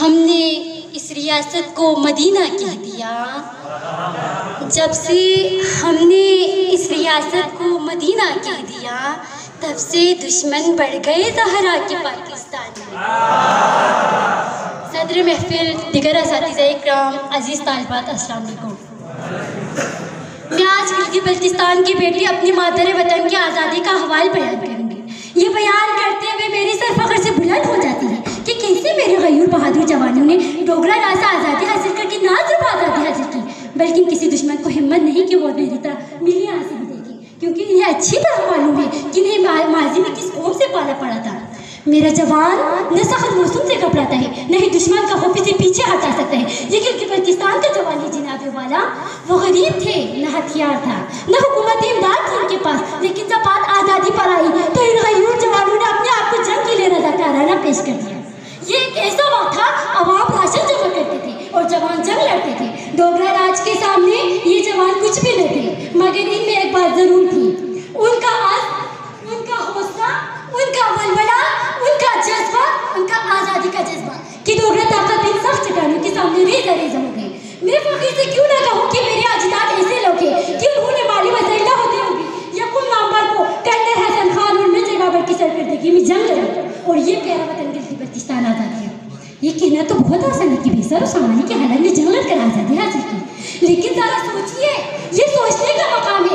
हमने इस रियासत को मदीना कह दिया। जब से हमने इस रियासत को मदीना कह दिया, तब से दुश्मन बढ़ गए ज़हरा के पाकिस्तान में। सदर महफिल, दिगर असातिज़ा इकराम, अज़ीज़ तालिबात, अस्सलाम वालेकुम। मैं आज गिलगित बल्तिस्तान की बेटी अपनी मादर वतन की आज़ादी का हवाल बयान करूँगी। ये बयान करते हुए मेरी सर फख्र से बुलंद हो जाती है कि कैसे मेरे गयूर बहादुर जवानों ने डोगरा राज से आज़ादी हासिल करके ना सिर्फ आज़ादी हासिल की, बल्कि किसी दुश्मन को हिम्मत नहीं कि वो मेरी तरह मिली हासिल देगी, क्योंकि इन्हें अच्छी तरह मालूम है कि इन्हें माजी में किस कौम से पाला पड़ा था। मेरा जवान न सख्त मौसम से घबराता है, न ही दुश्मन का खौफ से पीछे हटा सकता है। ये गिलगित बल्तिस्तान का जवान है जिनाबे वाला। वो गरीब थे, न हथियार था, न हुकूमती इमदाद थी उनके पास, लेकिन जब बात आज़ादी पर आई तो इन गयूर जवानों ने अपने आप को जंग के लिए रज़ाकाराना पेश कर दिया। ये एक ऐसा वक्त था, अवाम राशन जमा करते थे और जवान जंग लड़ते थे। डोगरा राज के सामने ये जवान कुछ भी नहीं थे, मगर इनमें एक बात जरूर थी, उनका उनका हौसला, उनका वलवला, उनका जज्बा, उनका आज़ादी का जज्बा कि डोगरा ताकत इन सख्त चट्टानों के सामने रेज़ा रेज़ा हो गई। मैं फकीर से क्यों ना कहूँ कि मेरे अजदाद ऐसे लोग हैं कि उन्होंने माली वसाइल ना होते होंगे यकुम नवंबर को कर्नल हसन खान और मिर्जा बाबर की सरकर्दगी में जंग लड़ी और ये प्यारा वतन गिलगित बल्तिस्तान आज़ाद किया। ये कहना तो बहुत आसान है कि बेसर और सामान्य की हालत में जंग लड़कर आज़ादी हासिल की, लेकिन ज़रा सोचिए, ये सोचने का मकाम